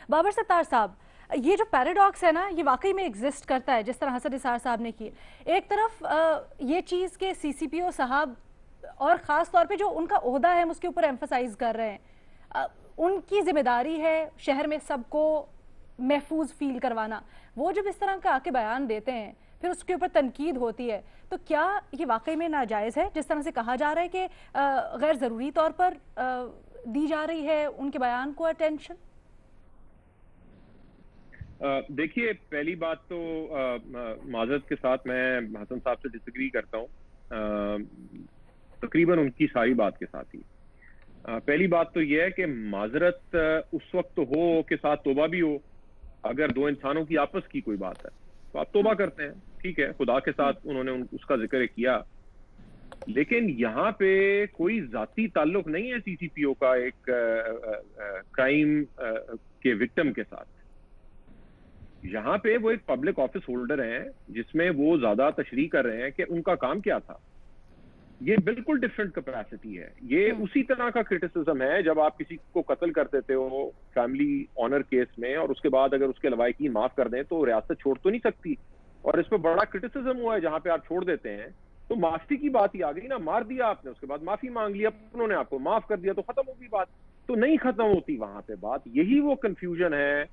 بابر ستار صاحب، یہ جو پیراڈاکس ہے نا، یہ واقعی میں ایگزسٹ کرتا ہے جس طرح حسن نثار صاحب نے کی. ایک طرف یہ چیز کہ سی سی پی او صاحب اور خاص طور پہ جو ان کا عہدہ ہے ہم اس کے اوپر ایمفسائز کر رہے ہیں، ان کی ذمہ داری ہے شہر میں سب کو محفوظ فیل کروانا. وہ جب اس طرح کا آ کے بیان دیتے ہیں پھر اس کے اوپر تنقید ہوتی ہے، تو کیا یہ واقعی میں ناجائز ہے جس طرح سے کہا جا رہا ہے کہ غیر ضروری طور پر دی جا رہی ہے ان کے بیان کو اٹینشن؟ دیکھیے، پہلی بات تو معذرت کے ساتھ میں حسن صاحب سے ڈس ایگری کرتا ہوں تقریباً ان کی ساری بات کے ساتھ ہی. پہلی بات تو یہ ہے کہ معذرت اس وقت تو ہو کہ ساتھ توبہ بھی ہو. اگر دو انسانوں کی آپس کی کوئی بات ہے تو آپ توبہ کرتے ہیں، ٹھیک ہے، خدا کے ساتھ انہوں نے اس کا ذکر کیا. لیکن یہاں پہ کوئی ذاتی تعلق نہیں ہے سی سی پی او کا ایک کرائم کے وکٹم کے ساتھ. یہاں پہ وہ ایک پبلک آفس ہولڈر ہیں جس میں وہ زیادہ تشریح کر رہے ہیں کہ ان کا کام کیا تھا. یہ بالکل ڈفرینٹ کیپیسٹی ہے. یہ اسی طرح کا کرٹیسزم ہے جب آپ کسی کو قتل کر دیتے ہو فیملی آنر کیس میں، اور اس کے بعد اگر اس کے لوائقین معاف کر دیں تو ریاست چھوڑ تو نہیں سکتی. اور اس پہ بڑا کرٹیسزم ہوا ہے جہاں پہ آپ چھوڑ دیتے ہیں تو معافی کی بات ہی آ گئی نا. مار دیا آپ نے، اس کے بعد معافی مانگ لیا، انہوں نے آپ کو معاف کر دیا تو ختم ہوگی بات. تو نہیں ختم ہوتی وہاں پہ بات. یہی وہ کنفیوژن ہے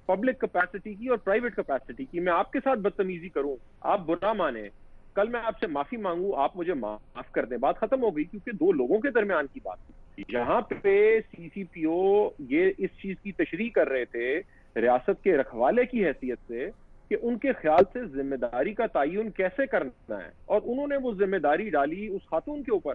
پبلک کیپیسٹی کی اور پرائیویٹ کیپیسٹی کی. میں آپ کے ساتھ بدتمیزی کروں، آپ برا مانیں، کل میں آپ سے معافی مانگوں، آپ مجھے معاف کر دیں، بات ختم ہو گئی. کیونکہ دو لوگوں کے درمیان کی بات تھی. یہاں پہ سی سی پی او یہ اس چیز کی تشریح کر رہے تھے ریاست کے رکھوالے کی حیثیت سے کہ ان کے خیال سے ذمہ داری کا تعین کیسے کرنا ہے، اور انہوں نے وہ ذمہ داری ڈالی اس خاتون کے اوپر.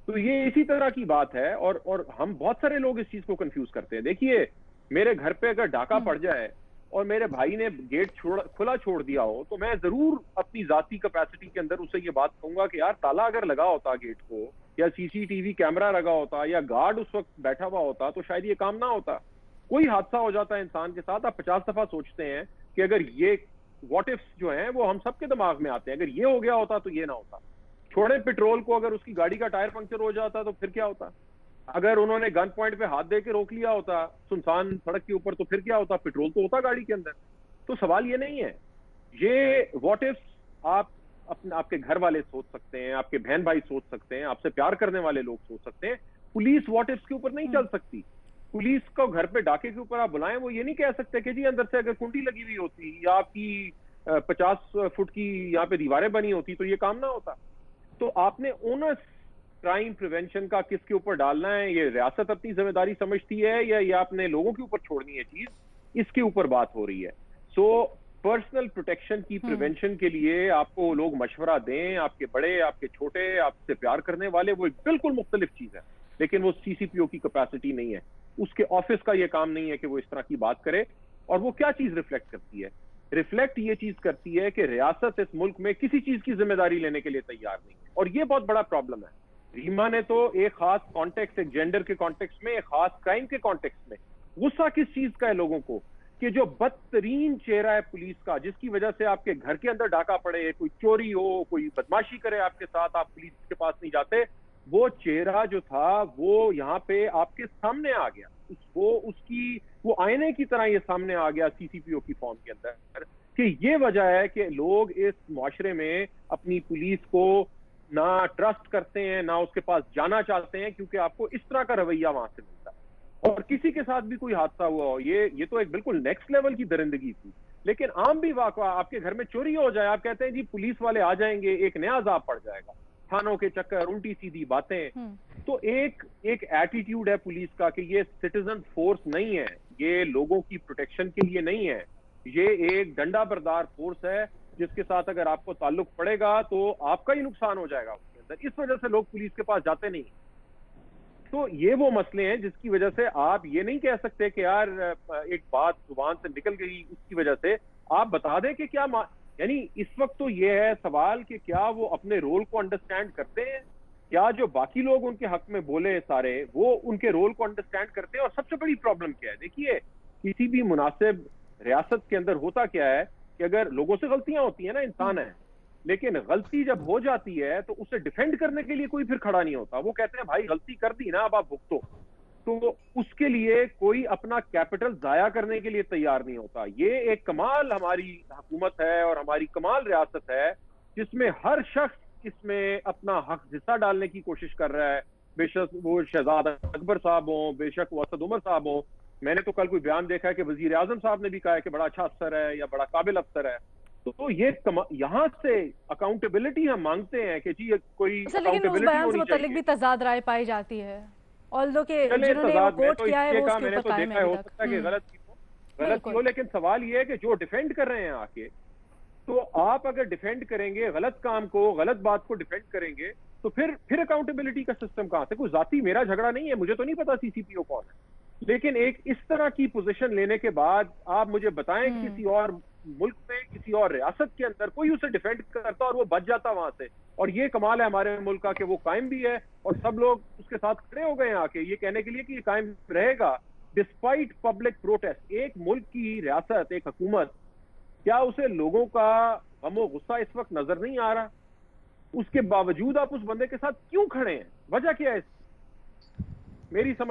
تو یہ اسی طرح کی بات ہے. اور ہم بہت سارے لوگ اس چیز کو کنفیوز کرتے ہیں. دیکھیے، میرے گھر پہ اگر ڈاکہ پڑ جائے اور میرے بھائی نے گیٹ کھلا چھوڑ دیا ہو تو میں ضرور اپنی ذاتی کیپیسٹی کے اندر اسے یہ بات کہوں گا کہ یار تالا اگر لگا ہوتا گیٹ کو، یا سی سی ٹی وی کیمرہ لگا ہوتا، یا گارڈ اس وقت بیٹھا ہوا ہوتا، تو شاید یہ کام نہ ہوتا. کوئی حادثہ ہو جاتا ہے انسان کے ساتھ، آپ 50 دفعہ سوچتے ہیں کہ اگر یہ واٹ ایفس جو ہیں وہ ہم سب کے دماغ میں آتے ہیں، اگر یہ ہو گیا ہوتا تو یہ نہ ہوتا. چھوڑے پیٹرول کو، اگر اس کی گاڑی کا ٹائر پنکچر ہو جاتا تو پھر کیا ہوتا. اگر انہوں نے گن پوائنٹ پہ ہاتھ دے کے روک لیا ہوتا سنسان سڑک کے اوپر تو پھر کیا ہوتا. پیٹرول تو ہوتا گاڑی کے اندر. تو سوال یہ نہیں ہے. یہ واٹ ایفس آپ کے گھر والے سوچ سکتے ہیں، آپ کے بہن بھائی سوچ سکتے ہیں، آپ سے پیار کرنے والے لوگ سوچ سکتے ہیں. پولیس واٹ ایفس کے اوپر نہیں چل سکتی. پولیس کو گھر پہ ڈاکے کے اوپر آپ بلائیں، وہ یہ نہیں کہہ سکتے کہ جی اندر سے اگر کنڈی لگی ہوئی ہوتی یا آپ کی 50 فٹ کی یہاں پہ دیواریں بنی ہوتی تو یہ کام نہ ہوتا. تو آپ نے اونس کرائم پریونشن کا کس کے اوپر ڈالنا ہے؟ یہ ریاست اپنی ذمہ داری سمجھتی ہے یا یہ آپ نے لوگوں کے اوپر چھوڑنی ہے چیز؟ اس کے اوپر بات ہو رہی ہے. سو پرسنل پروٹیکشن کی پریونشن کے لیے آپ کو لوگ مشورہ دیں، آپ کے بڑے، آپ کے چھوٹے، آپ سے پیار کرنے والے، وہ ایک بالکل مختلف چیز ہے. لیکن وہ سی سی پی او کی کیپیسٹی نہیں ہے. اس کے آفس کا یہ کام نہیں ہے کہ وہ اس طرح کی بات کرے. اور وہ کیا چیز ریفلیکٹ کرتی ہے؟ ریفلیکٹ یہ چیز کرتی ہے کہ ریاست اس ملک میں کسی چیز کی ذمہ داری لینے کے لیے تیار نہیں ہے. اور یہ بہت بڑا پرابلم ہے. ریما نے تو ایک خاص کانٹیکس، ایک جینڈر کے کانٹیکس میں، ایک خاص کرائم کے کانٹیکس میں غصہ کس چیز کا ہے لوگوں کو کہ جو بدترین چہرہ ہے پولیس کا، جس کی وجہ سے آپ کے گھر کے اندر ڈاکہ پڑے، کوئی چوری ہو، کوئی بدماشی کرے آپ کے ساتھ، آپ پولیس کے پاس نہیں جاتے. وہ چہرہ جو تھا وہ یہاں پہ آپ کے سامنے آ گیا. وہ آئینے کی طرح یہ سامنے آ گیا سی سی پی او کی فارم کے اندر کہ یہ وجہ ہے کہ لوگ اس معاشرے میں اپنی پولیس کو نہ ٹرسٹ کرتے ہیں، نہ اس کے پاس جانا چاہتے ہیں، کیونکہ آپ کو اس طرح کا رویہ وہاں سے ملتا ہے. اور کسی کے ساتھ بھی کوئی حادثہ ہوا ہو، یہ تو ایک بالکل نیکسٹ لیول کی درندگی تھی. لیکن عام بھی واقعہ، آپ کے گھر میں چوری ہو جائے، آپ کہتے ہیں جی پولیس والے آ جائیں گے، ایک نیا عذاب پڑ جائے گا، تھانوں کے چکر، الٹی سیدھی باتیں. تو ایک ایٹیٹیوڈ ہے پولیس کا کہ یہ سٹیزن فورس نہیں ہے، یہ لوگوں کی پروٹیکشن کے لیے نہیں ہے، یہ ایک ڈنڈا بردار فورس ہے جس کے ساتھ اگر آپ کو تعلق پڑے گا تو آپ کا ہی نقصان ہو جائے گا اس کے اندر. اس وجہ سے لوگ پولیس کے پاس جاتے نہیں. تو یہ وہ مسئلے ہیں جس کی وجہ سے آپ یہ نہیں کہہ سکتے کہ یار ایک بات زبان سے نکل گئی اس کی وجہ سے. آپ بتا دیں کہ کیا یعنی اس وقت تو یہ ہے سوال کہ کیا وہ اپنے رول کو انڈرسٹینڈ کرتے ہیں؟ کیا جو باقی لوگ ان کے حق میں بولے سارے وہ ان کے رول کو انڈرسٹینڈ کرتے ہیں؟ اور سب سے بڑی پرابلم کیا ہے؟ دیکھیے، کسی بھی مناسب ریاست کے اندر ہوتا کیا ہے کہ اگر لوگوں سے غلطیاں ہوتی ہیں نا، انسان ہے، لیکن غلطی جب ہو جاتی ہے تو اسے ڈیفینڈ کرنے کے لیے کوئی پھر کھڑا نہیں ہوتا. وہ کہتے ہیں بھائی غلطی کر دی نا، اب آپ بھگتو. تو اس کے لیے کوئی اپنا کیپٹل ضائع کرنے کے لیے تیار نہیں ہوتا. یہ ایک کمال ہماری حکومت ہے اور ہماری کمال ریاست ہے جس میں ہر شخص اس میں اپنا حق حصہ ڈالنے کی کوشش کر رہا ہے. بے شک وہ شہزاد اکبر صاحب ہوں, بے شک وہ اسد عمر صاحب ہوں. میں نے تو کل کوئی بیان دیکھا ہے کہ وزیر اعظم صاحب نے بھی کہا ہے کہ بڑا اچھا افسر ہے یا بڑا قابل افسر ہے. تو یہ یہاں سے اکاؤنٹیبلٹی ہم مانگتے ہیں کہ جی کوئی لیکن اس اکاؤنٹیبلٹی بیان سے ہونی متعلق چاہیے. بھی تضاد رائے پائی جاتی ہے, آلدو کہ چلے جنہوں نے وہ تضاد, میں کوٹ تو کیا اس ہے لیے وہ اس کہا, کے میں نے اوپر تو قائم ہے دیکھا ہے, ابھی ہو تک. سکتا ہے کہ غلط کی ہو, بالکل. لیکن سوال یہ ہے کہ جو ڈیفینڈ کر رہے ہیں آ کے, تو آپ اگر ڈیفینڈ کریں گے غلط کام کو, غلط بات کو ڈیفینڈ کریں گے, تو پھر اکاؤنٹیبلٹی کا سسٹم کہاں سے؟ کوئی ذاتی میرا جھگڑا نہیں ہے, مجھے تو نہیں پتا سی سی پی او کون ہے, لیکن ایک اس طرح کی پوزیشن لینے کے بعد آپ مجھے بتائیں کسی اور ملک میں, کسی اور ریاست کے اندر کوئی اسے ڈیفینڈ کرتا اور وہ بچ جاتا وہاں سے. اور یہ کمال ہے ہمارے ملک کا کہ وہ قائم بھی ہے اور سب لوگ اس کے ساتھ کھڑے ہو گئے ہیں آ کے یہ کہنے کے لیے کہ یہ قائم رہے گا ڈسپائٹ پبلک پروٹیسٹ. ایک ملک کی ریاست, ایک حکومت, کیا اسے لوگوں کا غم و غصہ اس وقت نظر نہیں آ رہا؟ اس کے باوجود آپ اس بندے کے ساتھ کیوں کھڑے ہیں؟ وجہ کیا ہے؟ میری سمجھ